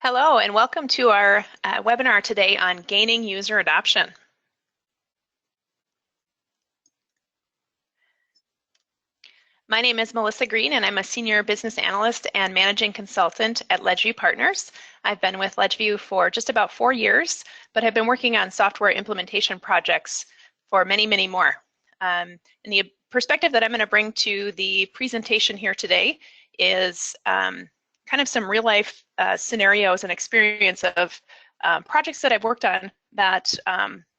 Hello, and welcome to our webinar today on gaining user adoption. My name is Melissa Green, and I'm a senior business analyst and managing consultant at LedgeView Partners. I've been with LedgeView for just about 4 years, but have been working on software implementation projects for many, many more. And the perspective that I'm going to bring to the presentation here today is kind of some real life scenarios and experience of projects that I've worked on that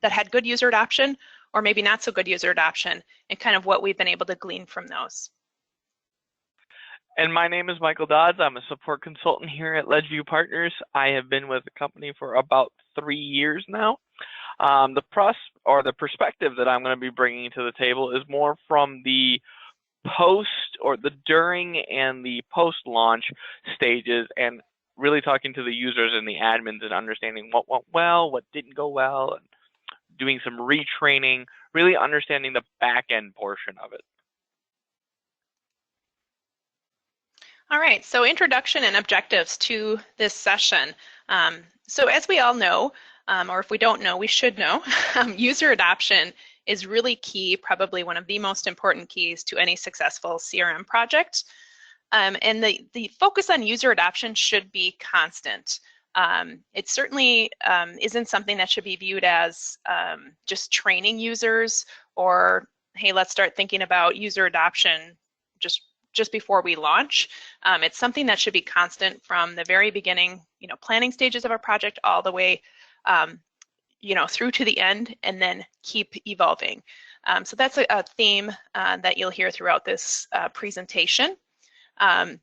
had good user adoption or maybe not so good user adoption, and kind of what we've been able to glean from those. And my name is Michael Dodds. I'm a support consultant here at LedgeView Partners. I have been with the company for about 3 years now. The perspective that I'm going to be bringing to the table is more from the post or the during and the post-launch stages, and really talking to the users and the admins and understanding what went well, what didn't go well, and doing some retraining, really understanding the back-end portion of it. All right, so introduction and objectives to this session. So as we all know, or if we don't know, we should know, user adoption is really key, probably one of the most important keys to any successful CRM project. And the focus on user adoption should be constant. It certainly isn't something that should be viewed as just training users or, hey, let's start thinking about user adoption just before we launch. It's something that should be constant from the very beginning, planning stages of a project all the way through to the end, and then keep evolving. So that's a theme that you'll hear throughout this presentation. And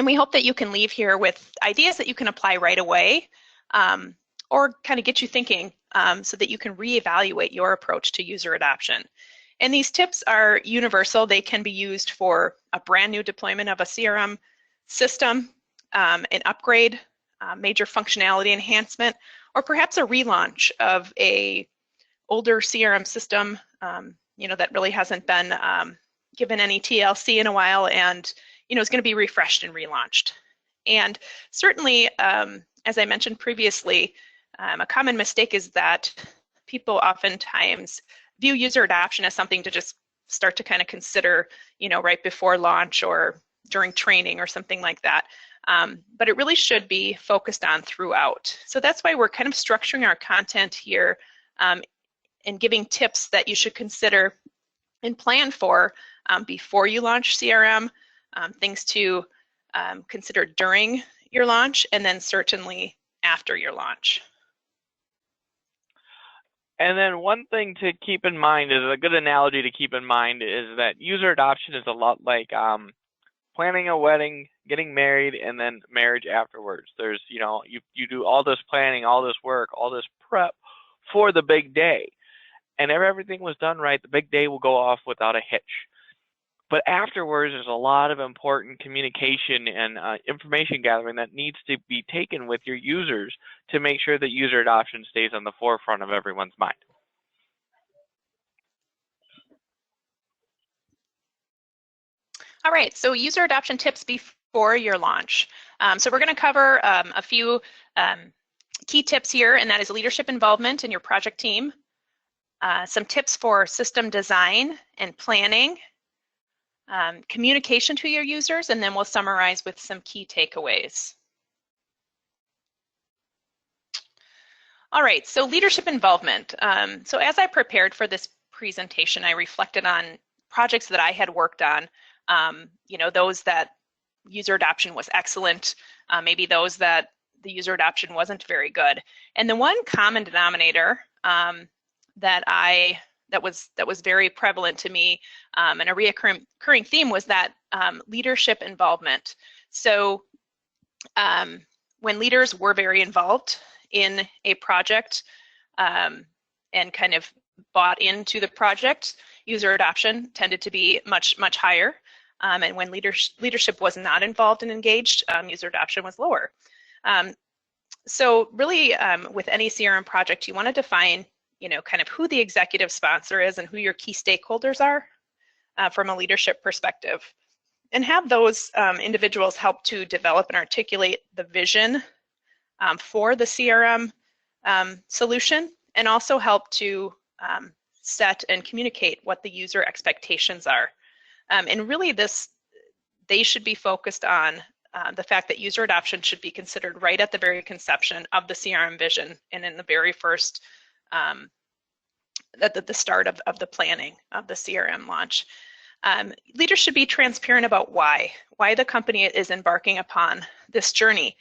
we hope that you can leave here with ideas that you can apply right away, or kind of get you thinking so that you can reevaluate your approach to user adoption. And these tips are universal. They can be used for a brand new deployment of a CRM system, an upgrade, major functionality enhancement, or perhaps a relaunch of a older CRM system, that really hasn't been given any TLC in a while, and is going to be refreshed and relaunched. And certainly, as I mentioned previously, a common mistake is that people oftentimes view user adoption as something to just start to kind of consider, right before launch or during training or something like that. But it really should be focused on throughout. So that's why we're kind of structuring our content here and giving tips that you should consider and plan for before you launch CRM, things to consider during your launch, and then certainly after your launch. And then one thing to keep in mind, is a good analogy to keep in mind, is that user adoption is a lot like planning a wedding, getting married, and then marriage afterwards. There's, you do all this planning, all this work, all this prep for the big day. And if everything was done right, the big day will go off without a hitch. But afterwards, there's a lot of important communication and information gathering that needs to be taken with your users to make sure that user adoption stays on the forefront of everyone's mind. All right, so user adoption tips before your launch. So we're going to cover a few key tips here, and that is leadership involvement in your project team, some tips for system design and planning, communication to your users, and then we'll summarize with some key takeaways. All right, so leadership involvement. So as I prepared for this presentation, I reflected on projects that I had worked on, those that user adoption was excellent, maybe those that the user adoption wasn't very good. And the one common denominator that was very prevalent to me, and a recurring theme, was that leadership involvement. So when leaders were very involved in a project and kind of bought into the project, user adoption tended to be much, much higher. And when leadership was not involved and engaged, user adoption was lower. So really, with any CRM project, you want to define kind of who the executive sponsor is and who your key stakeholders are from a leadership perspective. And have those individuals help to develop and articulate the vision for the CRM solution, and also help to set and communicate what the user expectations are. And really they should be focused on the fact that user adoption should be considered right at the very conception of the CRM vision and in the very first, at the start of the planning of the CRM launch. Leaders should be transparent about why the company is embarking upon this journey.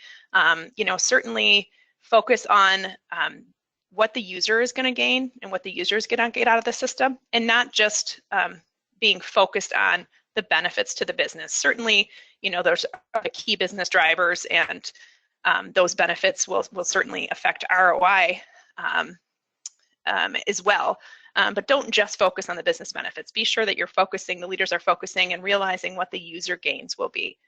Certainly focus on what the user is going to gain and what the user is going to get out of the system, and not just being focused on the benefits to the business. Certainly, those are the key business drivers, and those benefits will certainly affect ROI as well. But don't just focus on the business benefits. Be sure that the leaders are focusing and realizing what the user gains will be.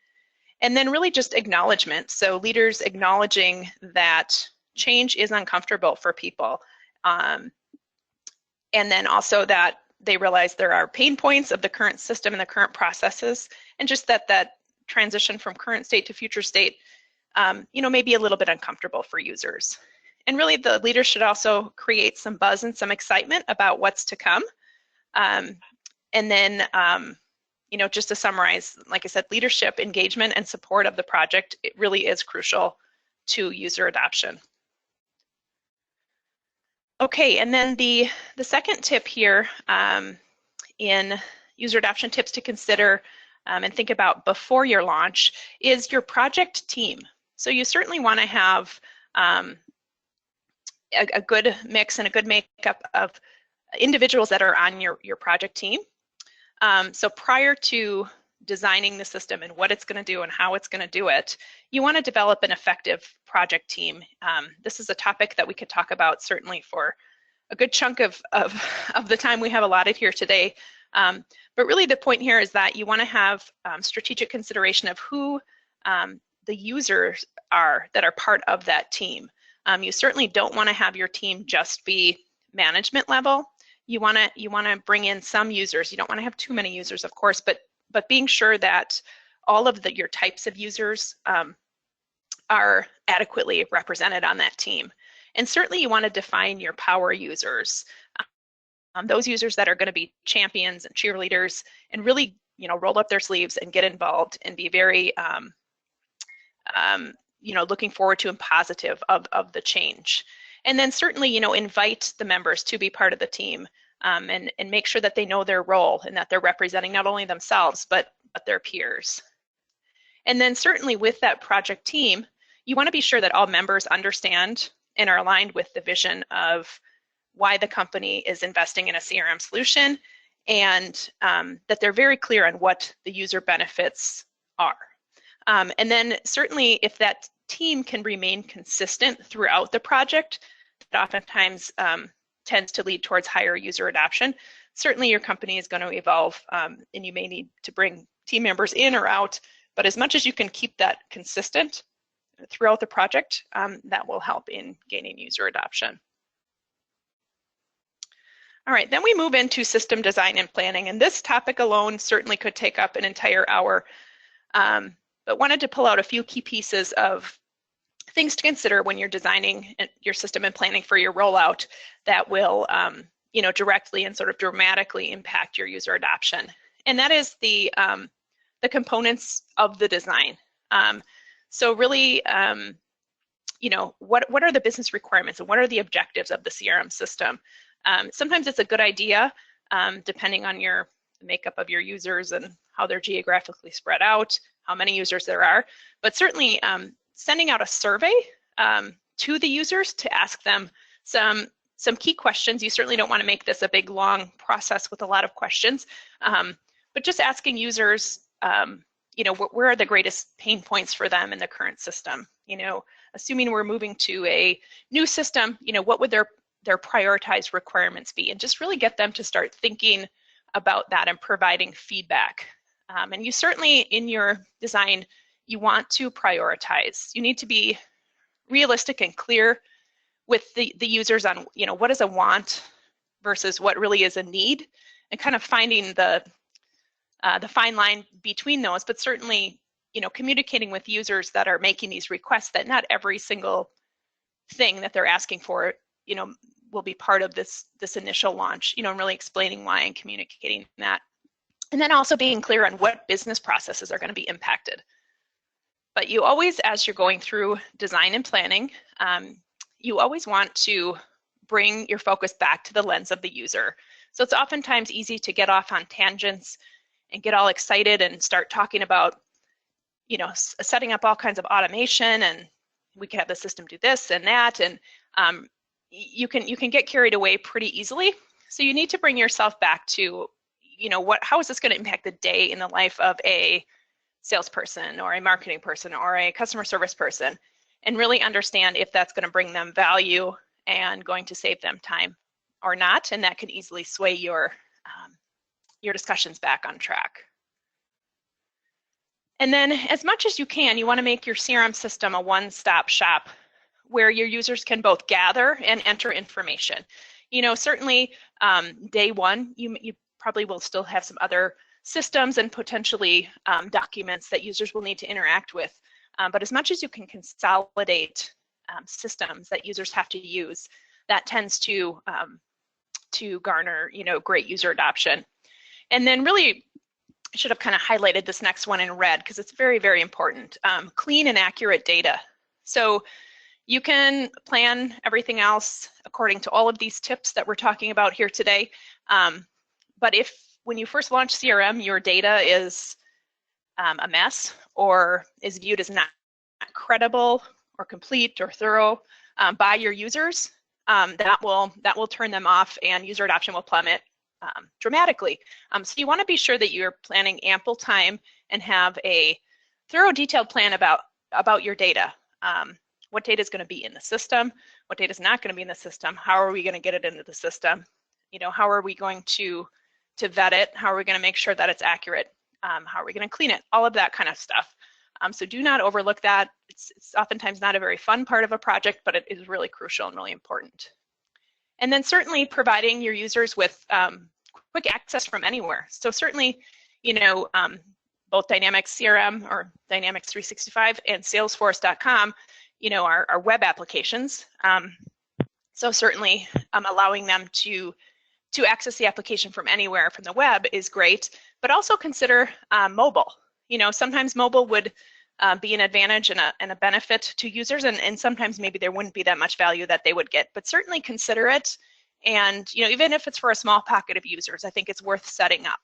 And then really just acknowledgement. So leaders acknowledging that change is uncomfortable for people. And then also that they realize there are pain points of the current system and the current processes, and just that transition from current state to future state, may be a little bit uncomfortable for users. And really the leaders should also create some buzz and some excitement about what's to come. And then, just to summarize, like I said, leadership, engagement, and support of the project, it really is crucial to user adoption. Okay, and then the second tip here in user adoption tips to consider and think about before your launch is your project team. So you certainly want to have a good mix and a good makeup of individuals that are on your project team. So prior to designing the system and what it's going to do and how it's going to do it, you want to develop an effective project team. This is a topic that we could talk about certainly for a good chunk of the time we have allotted here today. But really the point here is that you want to have strategic consideration of who the users are that are part of that team. You certainly don't want to have your team just be management level. You want to bring in some users. You don't want to have too many users, of course, but being sure that all of your types of users are adequately represented on that team. And certainly you want to define your power users, those users that are going to be champions and cheerleaders, and really roll up their sleeves and get involved and be very looking forward to and positive of the change. And then certainly invite the members to be part of the team, and make sure that they know their role and that they're representing not only themselves but their peers. And then certainly with that project team, you want to be sure that all members understand and are aligned with the vision of why the company is investing in a CRM solution, and that they're very clear on what the user benefits are. And then certainly if that team can remain consistent throughout the project, that oftentimes tends to lead towards higher user adoption. Certainly your company is going to evolve, and you may need to bring team members in or out, but as much as you can keep that consistent throughout the project, that will help in gaining user adoption. All right, then we move into system design and planning, and this topic alone certainly could take up an entire hour, but wanted to pull out a few key pieces of things to consider when you're designing your system and planning for your rollout that will directly and sort of dramatically impact your user adoption. And that is the components of the design. So really, what are the business requirements and what are the objectives of the CRM system? Sometimes it's a good idea, depending on your makeup of your users and how they're geographically spread out, how many users there are, but certainly sending out a survey to the users to ask them some key questions. You certainly don't want to make this a big, long process with a lot of questions, but just asking users, where are the greatest pain points for them in the current system? Assuming we're moving to a new system, what would their prioritized requirements be? And just really get them to start thinking about that and providing feedback. And you certainly, in your design, you want to prioritize. You need to be realistic and clear with the users on, what is a want versus what really is a need, and kind of finding the fine line between those. But certainly, communicating with users that are making these requests, that not every single thing that they're asking for, will be part of this initial launch, and really explaining why and communicating that. And then also being clear on what business processes are going to be impacted. But you always, as you're going through design and planning, you always want to bring your focus back to the lens of the user. So it's oftentimes easy to get off on tangents and get all excited and start talking about, setting up all kinds of automation, and we can have the system do this and that, and you can get carried away pretty easily. So you need to bring yourself back to, how is this going to impact the day in the life of a salesperson or a marketing person or a customer service person, and really understand if that's going to bring them value and going to save them time or not, and that can easily sway your discussions back on track. And then as much as you can, you want to make your CRM system a one-stop shop where your users can both gather and enter information. Certainly day one, you probably will still have some other systems and potentially documents that users will need to interact with. But as much as you can consolidate systems that users have to use, that tends to garner, great user adoption. And then really, I should have kind of highlighted this next one in red because it's very, very important. Clean and accurate data. So you can plan everything else according to all of these tips that we're talking about here today. But if when you first launch CRM, your data is a mess or is viewed as not credible or complete or thorough by your users, that will turn them off and user adoption will plummet dramatically. So you want to be sure that you're planning ample time and have a thorough, detailed plan about your data. What data is going to be in the system? What data is not going to be in the system? How are we going to get it into the system? How are we going to vet it? How are we going to make sure that it's accurate? How are we going to clean it? All of that kind of stuff. So do not overlook that. It's oftentimes not a very fun part of a project, but it is really crucial and really important. And then certainly providing your users with quick access from anywhere. So certainly, both Dynamics CRM or Dynamics 365 and Salesforce.com, are web applications. So certainly allowing them to access the application from anywhere from the web is great, but also consider mobile. Sometimes mobile would be an advantage and a benefit to users, and sometimes maybe there wouldn't be that much value that they would get, but certainly consider it. And even if it's for a small pocket of users, I think it's worth setting up.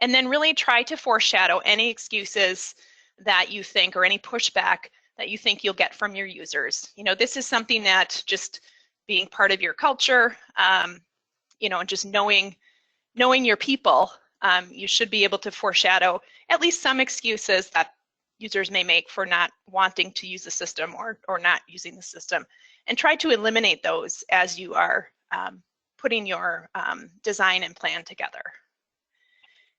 And then really try to foreshadow any excuses that you think or any pushback that you think you'll get from your users. This is something that just being part of your culture, and just knowing your people, you should be able to foreshadow at least some excuses that users may make for not wanting to use the system or not using the system, and try to eliminate those as you are putting your design and plan together.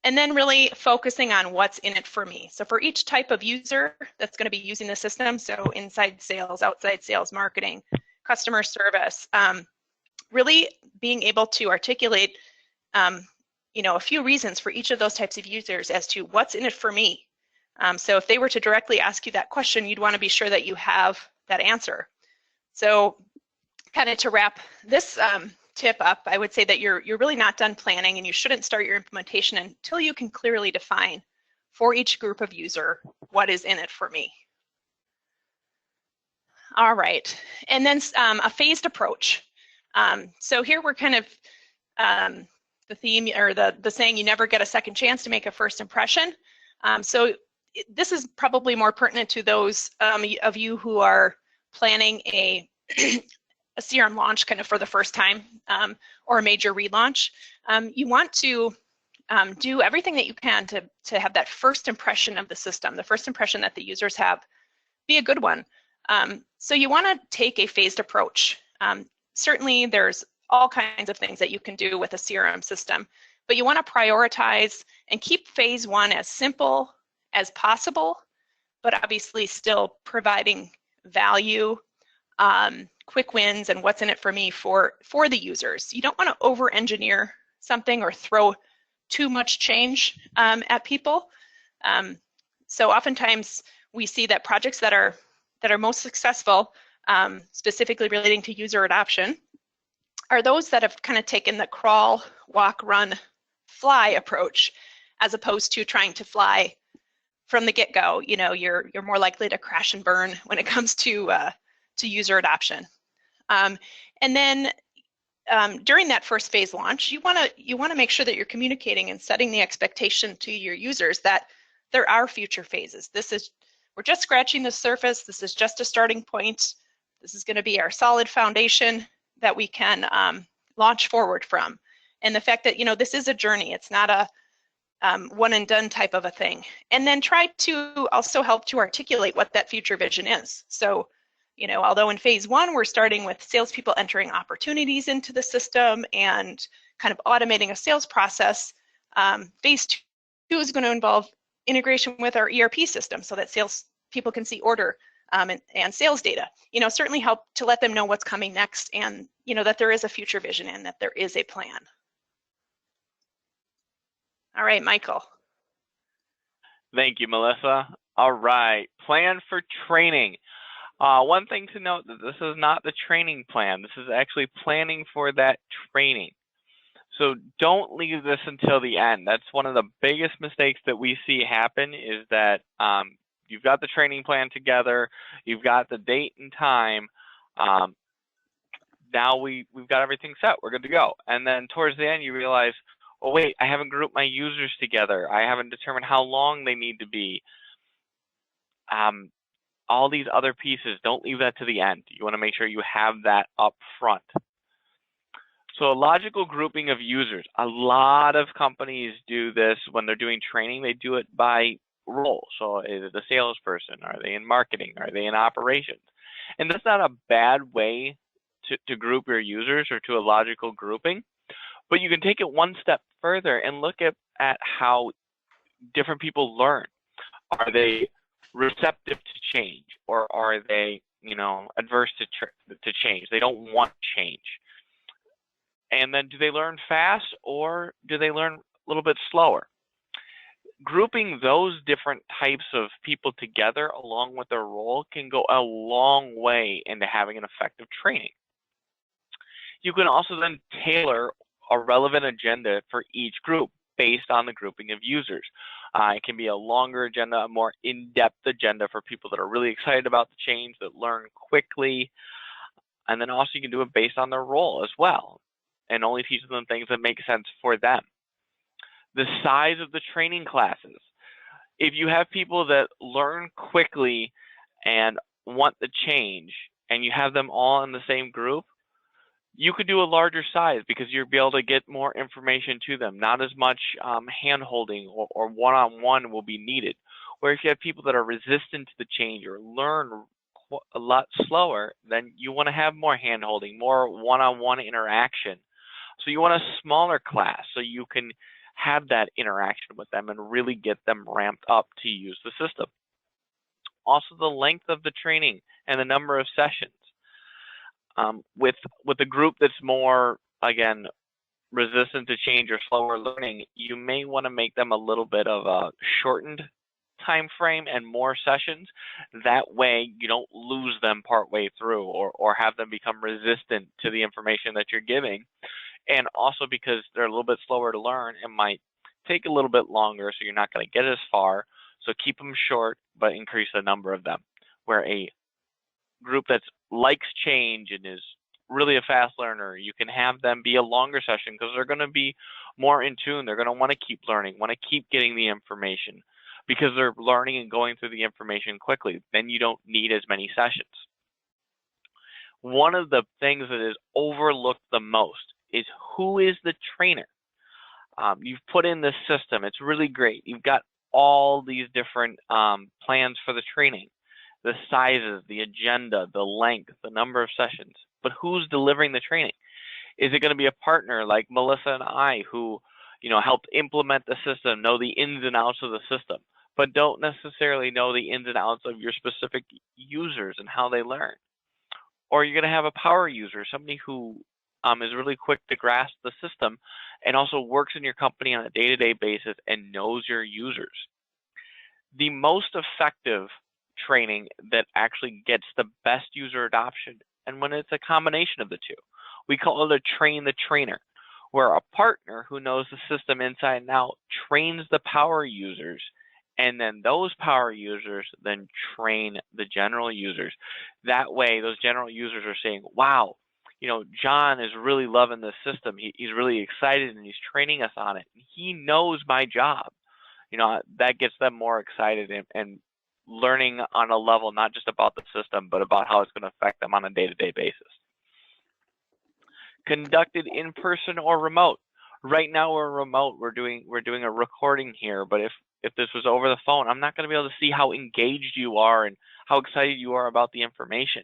And then really focusing on what's in it for me. So for each type of user that's going to be using the system, so inside sales, outside sales, marketing, customer service, really being able to articulate a few reasons for each of those types of users as to what's in it for me. So if they were to directly ask you that question, you'd want to be sure that you have that answer. So kind of to wrap this tip up, I would say that you're really not done planning, and you shouldn't start your implementation until you can clearly define for each group of user what is in it for me. All right, and then a phased approach. So here we're kind of the theme or the saying, you never get a second chance to make a first impression. So this is probably more pertinent to those of you who are planning a CRM launch kind of for the first time or a major relaunch. You want to do everything that you can to have that first impression of the system, the first impression that the users have, be a good one. So you want to take a phased approach. Certainly there's all kinds of things that you can do with a CRM system, but you want to prioritize and keep phase one as simple as possible, but obviously still providing value, quick wins, and what's in it for me for the users. You don't want to over-engineer something or throw too much change at people. So oftentimes we see that projects that are most successful, specifically relating to user adoption, are those that have kind of taken the crawl, walk, run, fly approach, as opposed to trying to fly from the get-go. You're more likely to crash and burn when it comes to user adoption. And then during that first phase launch, you want to make sure that you're communicating and setting the expectation to your users that there are future phases. We're just scratching the surface. This is just a starting point. This is going to be our solid foundation that we can launch forward from. And the fact that this is a journey. It's not a one and done type of a thing. And then try to also help to articulate what that future vision is. So, although in phase one, we're starting with salespeople entering opportunities into the system and kind of automating a sales process, phase two is going to involve integration with our ERP system so that salespeople can see order and sales data. Certainly help to let them know what's coming next, and that there is a future vision and that there is a plan. All right, Michael. Thank you, Melissa. All right, plan for training. One thing to note that this is not the training plan. This is actually planning for that training. So don't leave this until the end. That's one of the biggest mistakes that we see happen, is that you've got the training plan together, you've got the date and time. Now we've got everything set, we're good to go. And then towards the end you realize, oh wait, I haven't grouped my users together. I haven't determined how long they need to be. All these other pieces, don't leave that to the end. You want to make sure you have that up front. So a logical grouping of users. A lot of companies do this when they're doing training. They do it by role. So is it a salesperson? Are they in marketing? Are they in operations? And that's not a bad way to group your users or to a logical grouping. But you can take it one step further and look at how different people learn. Are they receptive to change, or are they, adverse to change? They don't want change. And then do they learn fast, or do they learn a little bit slower? Grouping those different types of people together along with their role can go a long way into having an effective training. You can also then tailor a relevant agenda for each group based on the grouping of users. It can be a longer agenda, a more in-depth agenda for people that are really excited about the change, that learn quickly. And then also you can do it based on their role as well, and only teach them things that make sense for them. The size of the training classes. If you have people that learn quickly and want the change, and you have them all in the same group, you could do a larger size because you'll be able to get more information to them. Not as much hand-holding or one-on-one will be needed. Where if you have people that are resistant to the change or learn a lot slower, then you want to have more hand-holding, more one-on-one interaction. So you want a smaller class so you can have that interaction with them and really get them ramped up to use the system. Also, the length of the training and the number of sessions. With a group that's more, again, resistant to change or slower learning, you may want to make them a little bit of a shortened time frame and more sessions. That way you don't lose them partway through or have them become resistant to the information that you're giving. And also because they're a little bit slower to learn, it might take a little bit longer, so you're not going to get as far. So keep them short, but increase the number of them. Where a group that likes change and is really a fast learner, you can have them be a longer session because they're going to be more in tune. They're going to want to keep learning, want to keep getting the information because they're learning and going through the information quickly. Then you don't need as many sessions. One of the things that is overlooked the most is who is the trainer. You've put in this system. It's really great. You've got all these different plans for the training, the sizes, the agenda, the length, the number of sessions. But who's delivering the training? Is it going to be a partner like Melissa and I who, helped implement the system, know the ins and outs of the system, but don't necessarily know the ins and outs of your specific users and how they learn? Or you're going to have a power user, somebody who is really quick to grasp the system and also works in your company on a day-to-day basis and knows your users. The most effective training that actually gets the best user adoption, and when it's a combination of the two, we call it a train the trainer, where a partner who knows the system inside and out trains the power users, and then those power users then train the general users. That way, those general users are saying, wow, John is really loving this system. He's really excited and he's training us on it. He knows my job. That gets them more excited and learning on a level not just about the system, but about how it's going to affect them on a day-to-day basis. Conducted in person or remote. Right now we're remote. We're doing a recording here, but if this was over the phone, I'm not going to be able to see how engaged you are and how excited you are about the information.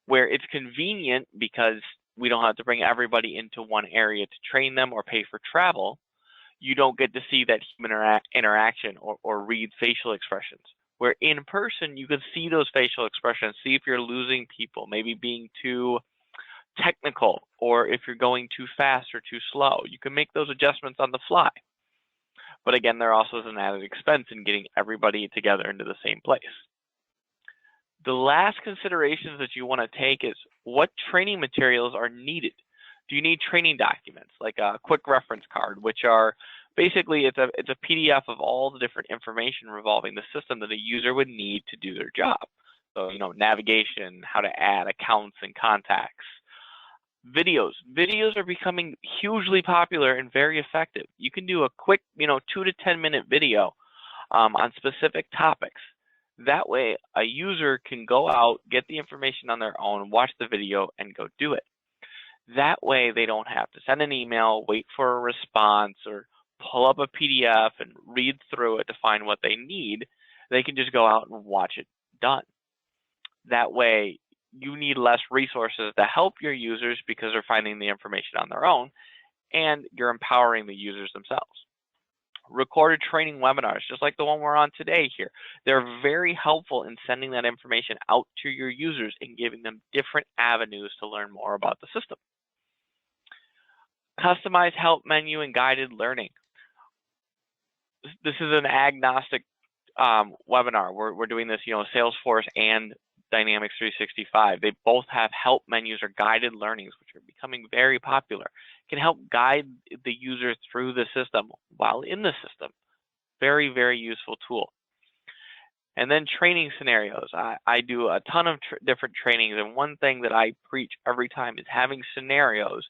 Where it's convenient because we don't have to bring everybody into one area to train them or pay for travel, you don't get to see that human interaction or read facial expressions. Where in person, you can see those facial expressions, see if you're losing people, maybe being too technical, or if you're going too fast or too slow. You can make those adjustments on the fly. But again, there also is an added expense in getting everybody together into the same place. The last considerations that you want to take is what training materials are needed. Do you need training documents like a quick reference card, which are basically it's a PDF of all the different information revolving the system that a user would need to do their job. So, navigation, how to add accounts and contacts. Videos are becoming hugely popular and very effective. You can do a quick, 2 to 10 minute video on specific topics. That way, a user can go out, get the information on their own, watch the video, and go do it. That way, they don't have to send an email, wait for a response, or pull up a PDF and read through it to find what they need. They can just go out and watch it done. That way, you need less resources to help your users because they're finding the information on their own, and you're empowering the users themselves. Recorded training webinars, just like the one we're on today here. They're very helpful in sending that information out to your users and giving them different avenues to learn more about the system. Customized help menu and guided learning. This is an agnostic webinar. We're doing this, Salesforce and Dynamics 365. They both have help menus or guided learnings, which are becoming very popular. Can help guide the user through the system while in the system. Very, very useful tool. And then training scenarios. I do a ton of different trainings, and one thing that I preach every time is having scenarios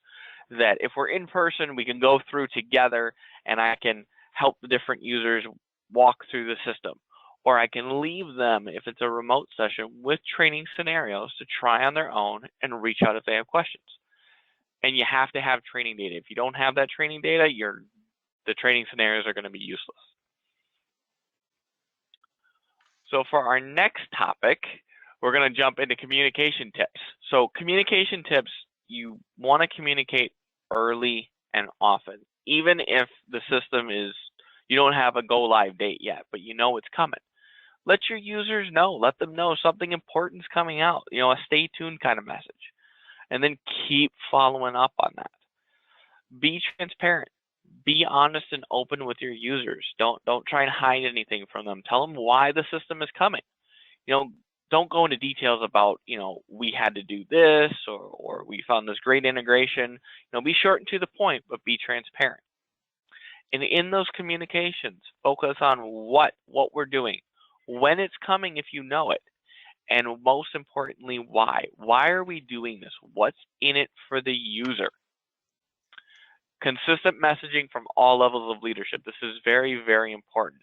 that if we're in person, we can go through together and I can help the different users walk through the system. Or I can leave them, if it's a remote session, with training scenarios to try on their own and reach out if they have questions. And you have to have training data. If you don't have that training data, the training scenarios are going to be useless. So for our next topic, we're going to jump into communication tips. So communication tips, you want to communicate early and often, even if the system you don't have a go live date yet, but you know it's coming. Let your users know, let them know something important is coming out, a stay tuned kind of message, and then keep following up on that. Be transparent, be honest and open with your users. Don't try and hide anything from them. Tell them why the system is coming. Don't go into details about, we had to do this or we found this great integration. Be short and to the point, but be transparent. And in those communications, focus on what we're doing, when it's coming if you know it, and most importantly, why. Why are we doing this? What's in it for the user? Consistent messaging from all levels of leadership. This is very, very important.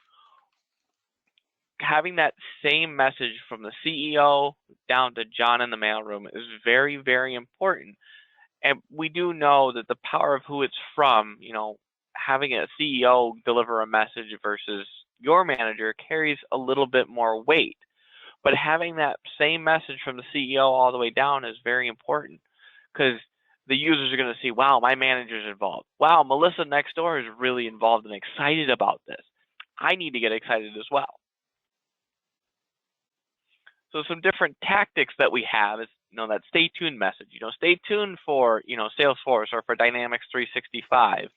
Having that same message from the CEO down to John in the mailroom is very, very important. And we do know that the power of who it's from, having a CEO deliver a message versus your manager carries a little bit more weight. But having that same message from the CEO all the way down is very important because the users are going to see, wow, my manager's involved. Wow, Melissa next door is really involved and excited about this. I need to get excited as well. So some different tactics that we have is, that stay tuned message. Stay tuned for, Salesforce or for Dynamics 365.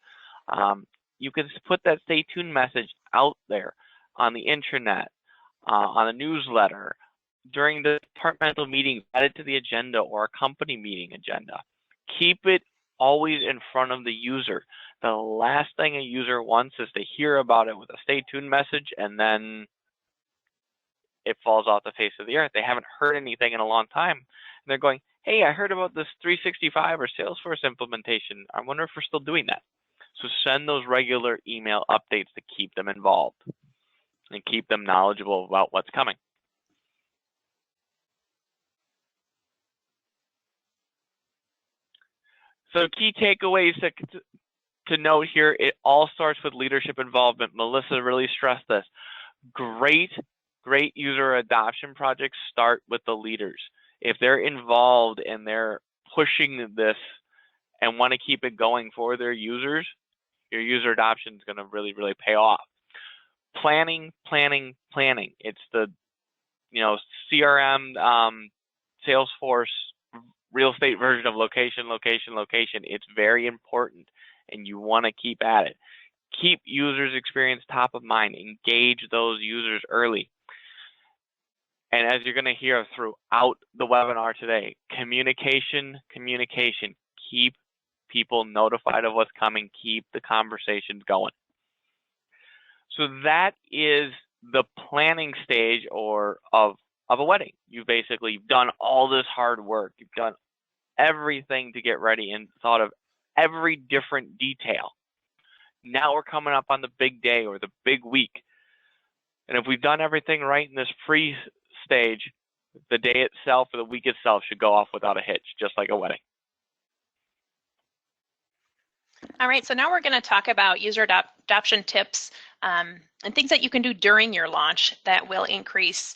You can put that stay tuned message out there. on the intranet, on a newsletter, during the departmental meeting, add it to the agenda or a company meeting agenda. Keep it always in front of the user. The last thing a user wants is to hear about it with a stay tuned message and then it falls off the face of the earth. They haven't heard anything in a long time. And they're going, hey, I heard about this 365 or Salesforce implementation. I wonder if we're still doing that. So send those regular email updates to keep them involved and keep them knowledgeable about what's coming. So key takeaways to note here, it all starts with leadership involvement. Melissa really stressed this. Great user adoption projects start with the leaders. If they're involved and they're pushing this and want to keep it going for their users, your user adoption is going to really, really pay off. Planning. It's the CRM, Salesforce, real estate version of location. It's very important and you want to keep at it. Keep users' experience top of mind. Engage those users early. And as you're going to hear throughout the webinar today, communication. Keep people notified of what's coming. Keep the conversations going. So that is the planning stage of a wedding. You've basically done all this hard work. You've done everything to get ready and thought of every different detail. Now we're coming up on the big day or the big week. And if we've done everything right in this pre-stage, the day itself or the week itself should go off without a hitch, just like a wedding. All right, so now we're going to talk about user adoption tips and things that you can do during your launch that will increase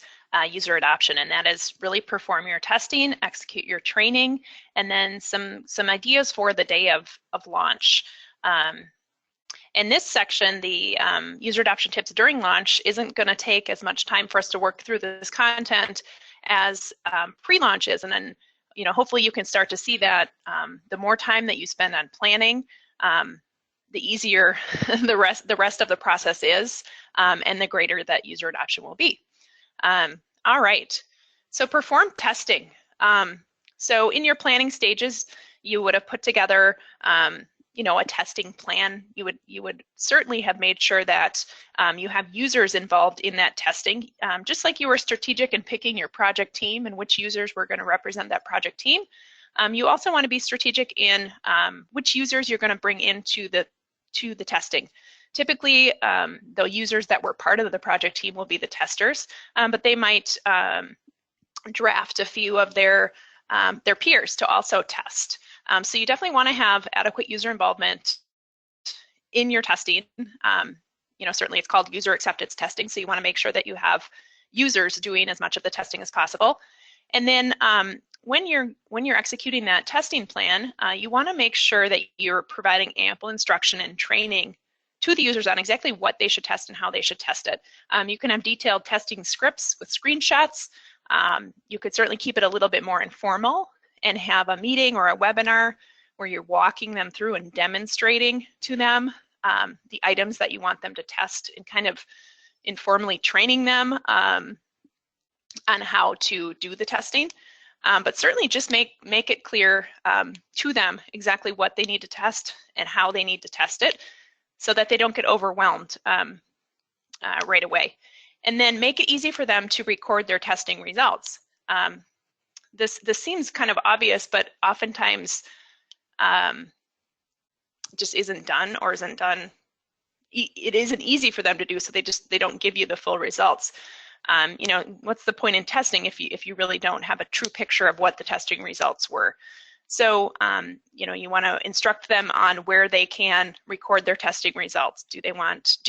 user adoption, and that is really perform your testing, execute your training, and then some ideas for the day of launch. In this section, the user adoption tips during launch isn't going to take as much time for us to work through this content as pre-launch is, and then hopefully you can start to see that the more time that you spend on planning, the easier the rest of the process is, and the greater that user adoption will be. All right, so perform testing. So in your planning stages, you would have put together a testing plan. You would certainly have made sure that you have users involved in that testing, just like you were strategic in picking your project team and which users were going to represent that project team. You also want to be strategic in which users you're going to bring into the testing. Typically, the users that were part of the project team will be the testers, but they might draft a few of their peers to also test. So you definitely want to have adequate user involvement in your testing. Certainly it's called user acceptance testing, so you want to make sure that you have users doing as much of the testing as possible. And then when you're executing that testing plan, you want to make sure that you're providing ample instruction and training to the users on exactly what they should test and how they should test it. You can have detailed testing scripts with screenshots. You could certainly keep it a little bit more informal and have a meeting or a webinar where you're walking them through and demonstrating to them the items that you want them to test and kind of informally training them on how to do the testing. But certainly just make it clear to them exactly what they need to test and how they need to test it so that they don't get overwhelmed right away. And then make it easy for them to record their testing results. This seems kind of obvious, but oftentimes just isn't done or isn't done. It isn't easy for them to do, so they don't give you the full results. What's the point in testing if you really don't have a true picture of what the testing results were? So, you want to instruct them on where they can record their testing results. Do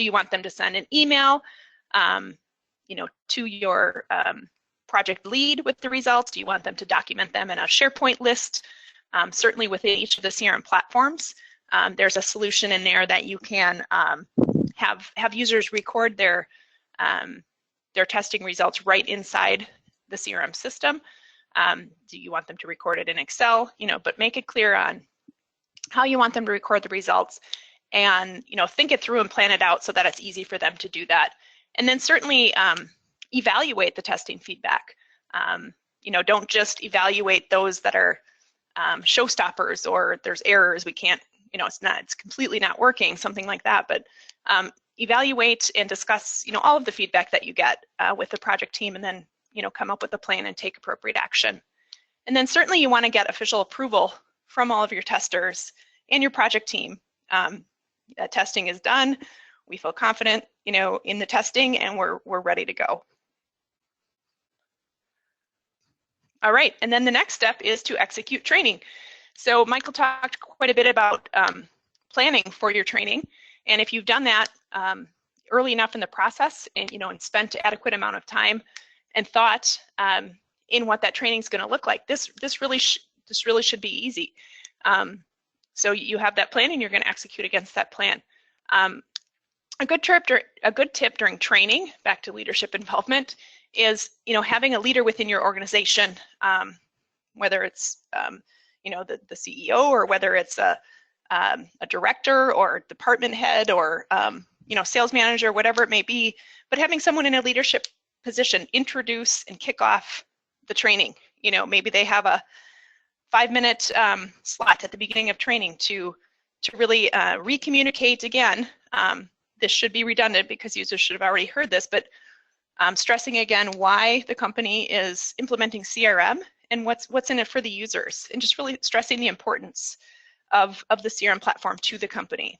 you want them to send an email, to your project lead with the results? Do you want them to document them in a SharePoint list? Certainly within each of the CRM platforms, there's a solution in there that you can have users record their testing results right inside the CRM system. Do you want them to record it in Excel? But make it clear on how you want them to record the results, and think it through and plan it out so that it's easy for them to do that. And then certainly evaluate the testing feedback. Don't just evaluate those that are showstoppers or there's errors, we can't, it's completely not working, something like that. But evaluate and discuss, all of the feedback that you get with the project team, and then, come up with a plan and take appropriate action. And then certainly you want to get official approval from all of your testers and your project team. That testing is done. We feel confident, in the testing, and we're ready to go. All right, and then the next step is to execute training. So Michael talked quite a bit about planning for your training, and if you've done that early enough in the process, and and spent adequate amount of time and thought in what that training is going to look like, this really should be easy. So you have that plan, and you're going to execute against that plan. A good tip during training, back to leadership involvement, is having a leader within your organization, whether it's the CEO, or whether it's a director or department head, or sales manager, whatever it may be. But having someone in a leadership position introduce and kick off the training. Maybe they have a 5-minute slot at the beginning of training to really re-communicate again. This should be redundant because users should have already heard this, but stressing again why the company is implementing CRM and what's in it for the users, and just really stressing the importance of the CRM platform to the company.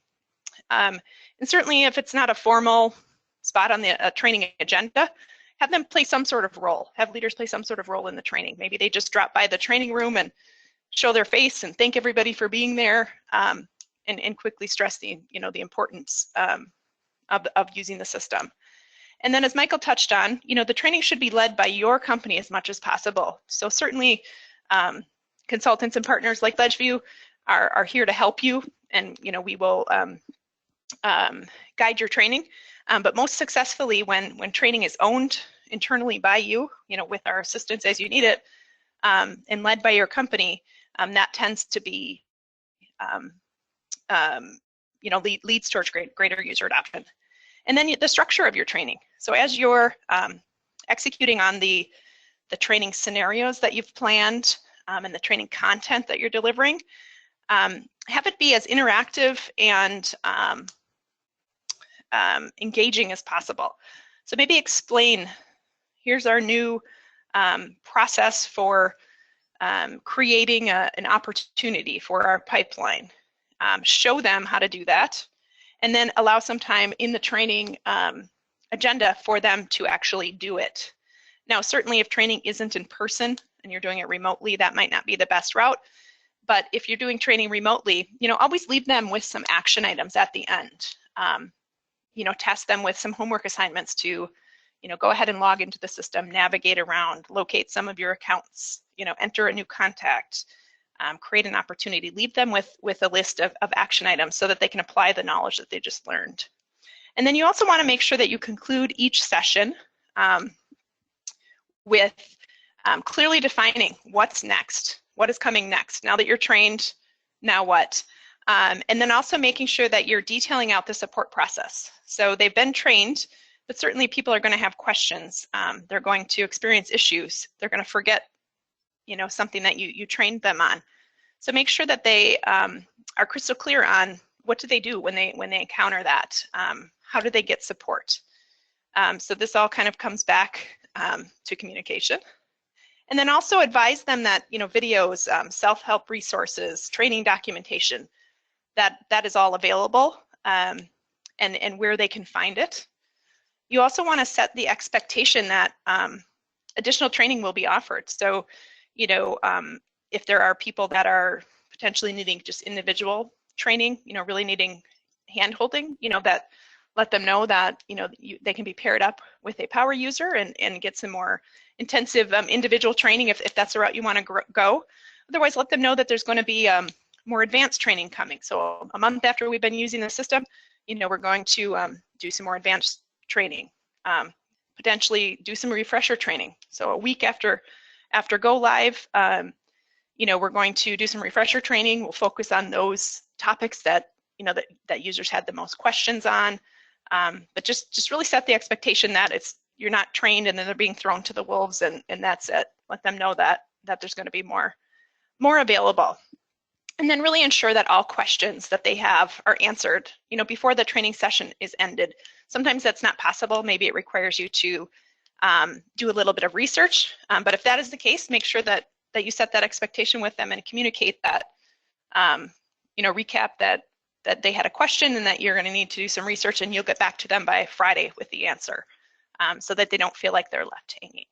And certainly if it's not a formal spot on the training agenda, have them play some sort of role, have leaders play some sort of role in the training. Maybe they just drop by the training room and show their face and thank everybody for being there, and quickly stress the importance of using the system. And then, as Michael touched on, the training should be led by your company as much as possible. So certainly consultants and partners like LedgeView are here to help you, and we will guide your training. But most successfully when training is owned internally by you, with our assistance as you need it, and led by your company, that tends to be leads towards greater user adoption. And then the structure of your training. So as you're executing on the training scenarios that you've planned, and the training content that you're delivering, have it be as interactive and engaging as possible. So maybe explain, here's our new process for creating an opportunity for our pipeline. Show them how to do that, and then allow some time in the training agenda for them to actually do it. Now, certainly if training isn't in person and you're doing it remotely, that might not be the best route. But if you're doing training remotely, always leave them with some action items at the end. Test them with some homework assignments to, go ahead and log into the system, navigate around, locate some of your accounts, enter a new contact, create an opportunity. Leave them with a list of action items so that they can apply the knowledge that they just learned. And then you also want to make sure that you conclude each session with clearly defining what's next, what is coming next. Now that you're trained, now what? And then also making sure that you're detailing out the support process. So they've been trained, but certainly people are going to have questions. They're going to experience issues. They're going to forget, something that you trained them on. So make sure that they are crystal clear on what do they do when they encounter that. How do they get support? So this all kind of comes back to communication. And then also advise them that videos, self-help resources, training documentation, that is all available, and where they can find it. You also want to set the expectation that additional training will be offered. So, if there are people that are potentially needing just individual training, really needing hand-holding, that let them know that they can be paired up with a power user and get some more intensive individual training if that's the route you want to go. Otherwise, let them know that there's going to be more advanced training coming. So a month after we've been using the system, we're going to do some more advanced training, potentially do some refresher training. So a week after go live, we're going to do some refresher training. We'll focus on those topics that that users had the most questions on. But just really set the expectation that you're not trained and then they're being thrown to the wolves, and that's it. Let them know that there's going to be more available. And then really ensure that all questions that they have are answered, before the training session is ended. Sometimes that's not possible. Maybe it requires you to do a little bit of research. But if that is the case, make sure that you set that expectation with them and communicate that, recap that they had a question and that you're going to need to do some research, and you'll get back to them by Friday with the answer, so that they don't feel like they're left hanging.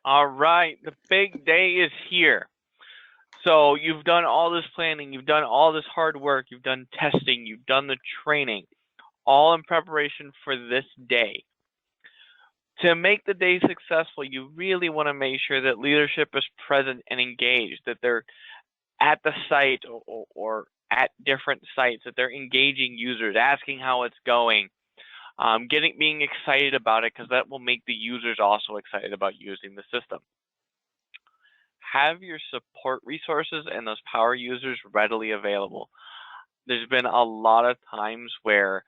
All right, the big day is here. So you've done all this planning, you've done all this hard work, you've done testing, you've done the training, all in preparation for this day. To make the day successful, you really want to make sure that leadership is present and engaged, that they're at the site or at different sites, that they're engaging users, asking how it's going, being excited about it, because that will make the users also excited about using the system. Have your support resources and those power users readily available. There's been a lot of times where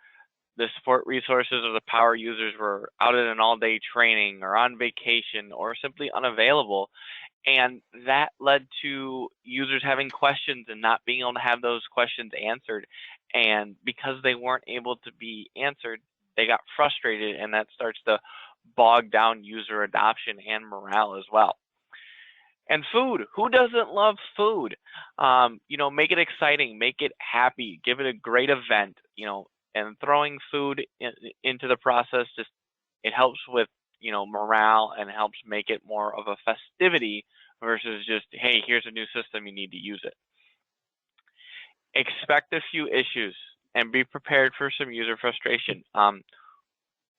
the support resources or the power users were out at an all-day training or on vacation or simply unavailable, and that led to users having questions and not being able to have those questions answered. And because they weren't able to be answered, they got frustrated, and that starts to bog down user adoption and morale as well. And food, who doesn't love food? Make it exciting, make it happy, give it a great event, and throwing food into the process, it helps with, morale, and helps make it more of a festivity versus just, hey, here's a new system, you need to use it. Expect a few issues and be prepared for some user frustration.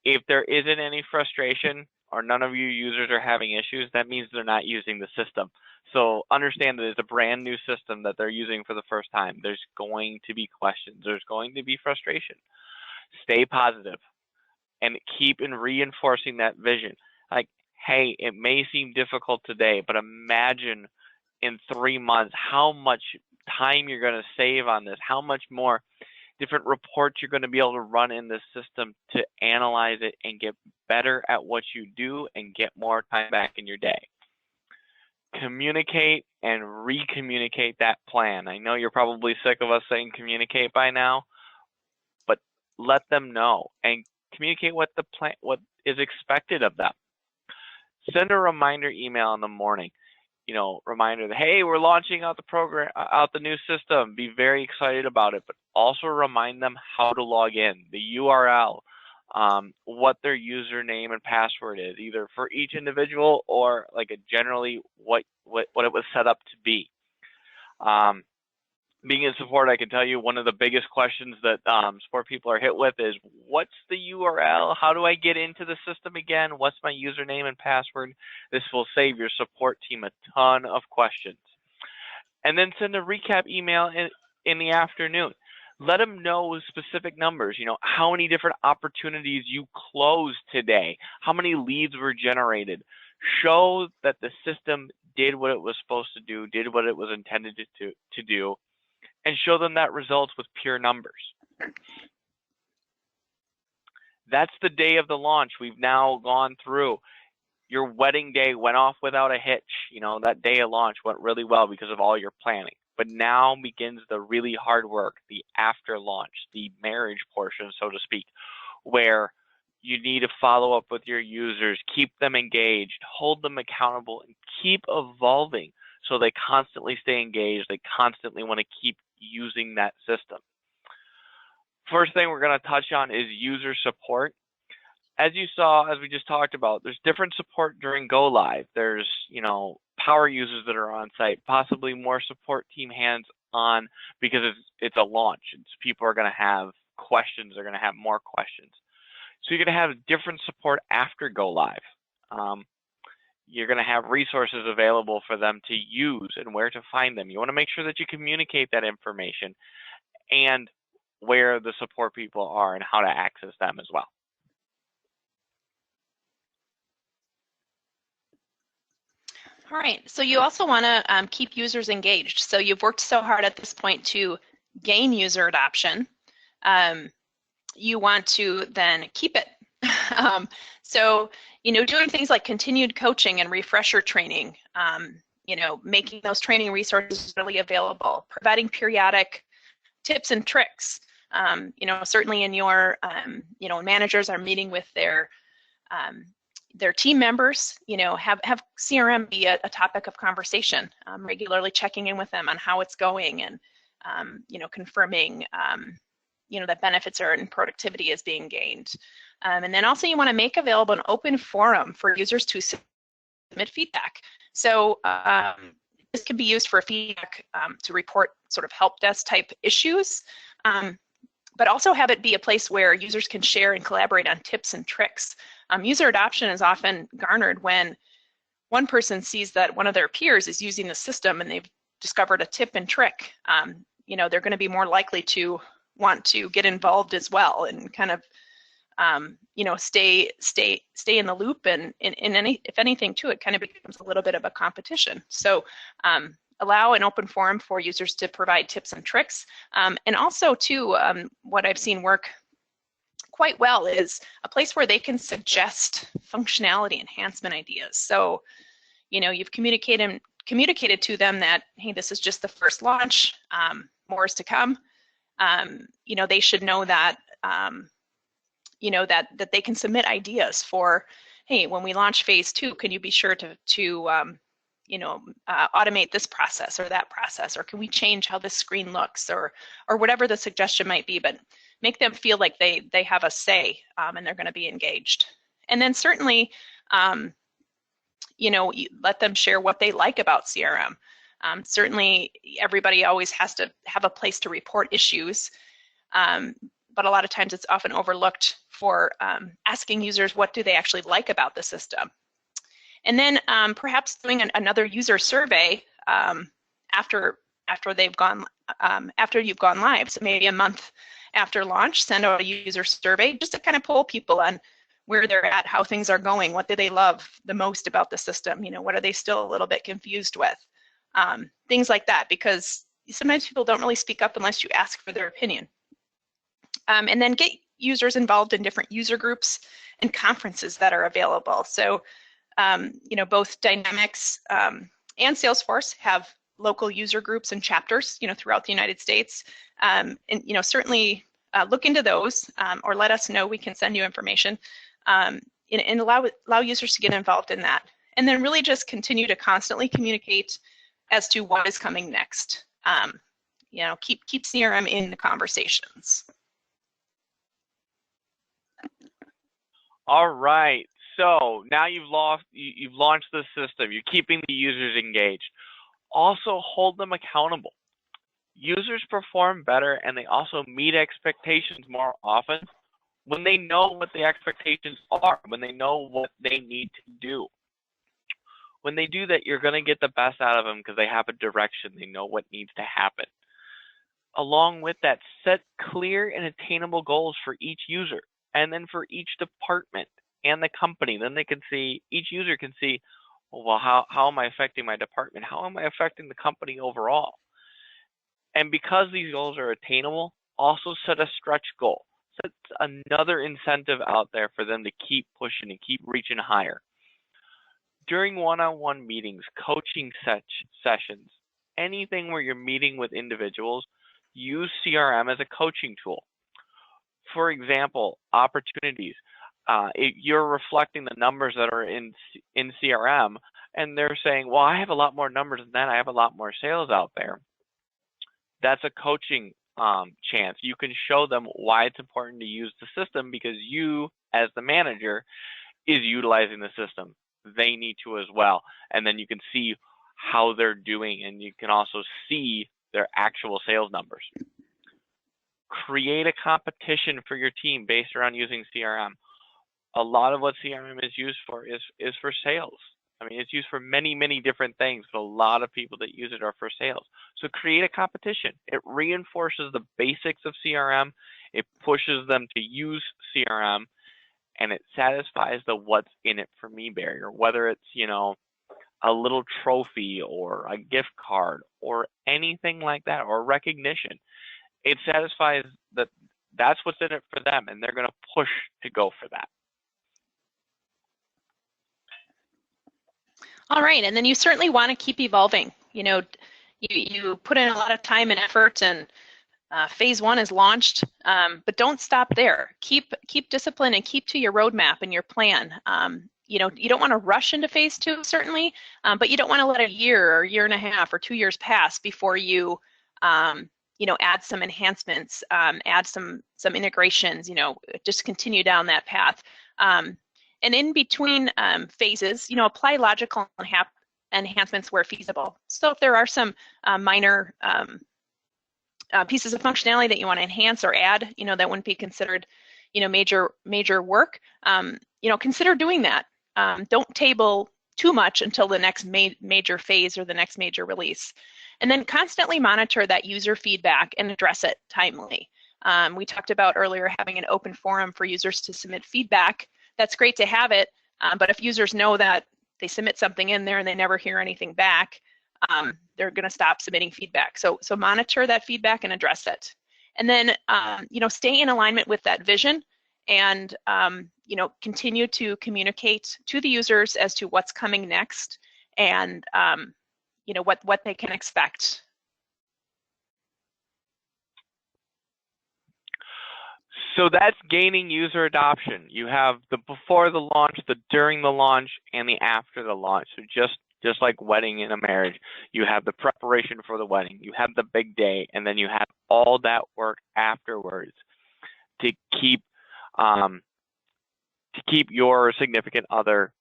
If there isn't any frustration or none of your users are having issues, that means they're not using the system. So understand that it's a brand new system that they're using for the first time. There's going to be questions. There's going to be frustration. Stay positive and keep reinforcing that vision. Like, hey, it may seem difficult today, but imagine in 3 months how much time you're going to save on this, how much more different reports you're going to be able to run in this system to analyze it and get better at what you do and get more time back in your day. Communicate and re-communicate that plan. I know you're probably sick of us saying communicate by now, but let them know and communicate what is expected of them. Send a reminder email in the morning. Reminder that, hey, we're launching out the new system. Be very excited about it, but also remind them how to log in, the URL, what their username and password is, either for each individual or generally what it was set up to be. Being in support, I can tell you one of the biggest questions that support people are hit with is, what's the URL? How do I get into the system again? What's my username and password? This will save your support team a ton of questions. And then send a recap email in the afternoon. Let them know specific numbers, how many different opportunities you closed today, how many leads were generated. Show that the system did what it was supposed to do, did what it was intended to do, and show them that results with pure numbers. That's the day of the launch. We've now gone through. Your wedding day went off without a hitch. That day of launch went really well because of all your planning. But now begins the really hard work, the after launch, the marriage portion, so to speak, where you need to follow up with your users, keep them engaged, hold them accountable, and keep evolving so they constantly stay engaged. They constantly want to keep using that system. First thing we're going to touch on is user support. As you saw, as we just talked about, there's different support during go live. There's, power users that are on site, possibly more support team hands on because it's a launch. People are going to have questions. They're going to have more questions. So you're going to have different support after go live. You're going to have resources available for them to use and where to find them. You want to make sure that you communicate that information and where the support people are and how to access them as well. All right, so you also want to keep users engaged. So you've worked so hard at this point to gain user adoption, you want to then keep it. So, doing things like continued coaching and refresher training, making those training resources really available, providing periodic tips and tricks. Certainly in your, managers are meeting with their team members, have CRM be a topic of conversation, regularly checking in with them on how it's going and, confirming, that benefits are and productivity is being gained. And then also you want to make available an open forum for users to submit feedback. So this can be used for feedback to report sort of help desk type issues, but also have it be a place where users can share and collaborate on tips and tricks. User adoption is often garnered when one person sees that one of their peers is using the system and they've discovered a tip and trick. They're going to be more likely to want to get involved as well and kind of stay in the loop, and if anything too, it kind of becomes a little bit of a competition. So allow an open forum for users to provide tips and tricks, and also too, what I've seen work quite well is a place where they can suggest functionality enhancement ideas. So you've communicated to them that, hey, this is just the first launch, more is to come. They should know that that they can submit ideas for, hey, when we launch phase 2, can you be sure to automate this process or that process, or can we change how this screen looks, or whatever the suggestion might be, but make them feel like they have a say, and they're going to be engaged. And then certainly, let them share what they like about CRM. Certainly, everybody always has to have a place to report issues, but a lot of times it's often overlooked for asking users what do they actually like about the system. And then perhaps doing another user survey after you've gone live. So maybe a month after launch, send out a user survey just to kind of poll people on where they're at, how things are going, what do they love the most about the system, what are they still a little bit confused with, things like that, because sometimes people don't really speak up unless you ask for their opinion. And then get users involved in different user groups and conferences that are available. So, both Dynamics and Salesforce have local user groups and chapters, throughout the United States. And, certainly look into those, or let us know. We can send you information, and allow users to get involved in that. And then really just continue to constantly communicate as to what is coming next. Keep CRM in the conversations. All right. So now you've launched the system. You're keeping the users engaged. Also hold them accountable. Users perform better and they also meet expectations more often when they know what the expectations are, when they know what they need to do. When they do that, you're going to get the best out of them because they have a direction. They know what needs to happen. Along with that, set clear and attainable goals for each user and then for each department and the company. Then each user can see, well, how am I affecting my department? How am I affecting the company overall? And because these goals are attainable, also set a stretch goal. Set another incentive out there for them to keep pushing and keep reaching higher. During one-on-one meetings, coaching sessions, anything where you're meeting with individuals, use CRM as a coaching tool. For example, opportunities. You're reflecting the numbers that are in CRM, and they're saying, well, I have a lot more numbers than that. I have a lot more sales out there. That's a coaching chance. You can show them why it's important to use the system because you, as the manager, is utilizing the system. They need to as well. And then you can see how they're doing, and you can also see their actual sales numbers. Create a competition for your team based around using CRM. A lot of what CRM is used for is for sales. I mean, it's used for many, many different things, but a lot of people that use it are for sales. So create a competition. It reinforces the basics of CRM. It pushes them to use CRM, and it satisfies the what's in it for me barrier, whether it's, a little trophy or a gift card or anything like that, or recognition. it satisfies that that's what's in it for them, and they're going to push to go for that. All right, and then you certainly want to keep evolving. You put in a lot of time and effort, and phase 1 is launched, but don't stop there. Keep discipline and keep to your roadmap and your plan. You don't want to rush into phase 2, certainly, but you don't want to let a year or year and a half or 2 years pass before you add some enhancements, add some integrations, just continue down that path. And in between phases, apply logical enhancements where feasible. So if there are some minor pieces of functionality that you want to enhance or add, that wouldn't be considered, major work, consider doing that. Don't table too much until the next major phase or the next major release. And then constantly monitor that user feedback and address it timely. We talked about earlier having an open forum for users to submit feedback. That's great to have it, but if users know that they submit something in there and they never hear anything back, they're going to stop submitting feedback. So monitor that feedback and address it. And then, stay in alignment with that vision and, continue to communicate to the users as to what's coming next and, what they can expect. So that's gaining user adoption. You have the before the launch, the during the launch, and the after the launch. So just like wedding and a marriage, you have the preparation for the wedding, you have the big day, and then you have all that work afterwards to keep your significant other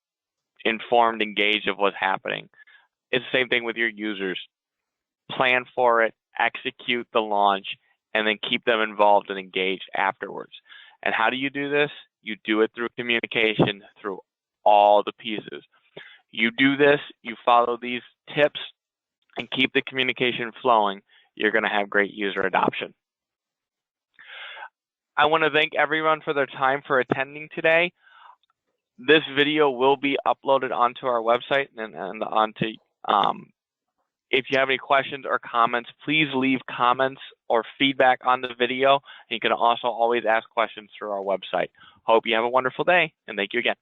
informed, engaged of what's happening. It's the same thing with your users. Plan for it, execute the launch, and then keep them involved and engaged afterwards. And how do you do this? You do it through communication, through all the pieces. You do this, you follow these tips, and keep the communication flowing, you're going to have great user adoption. I want to thank everyone for their time for attending today. This video will be uploaded onto our website and onto if you have any questions or comments, please leave comments or feedback on the video. You can also always ask questions through our website. Hope you have a wonderful day, and thank you again.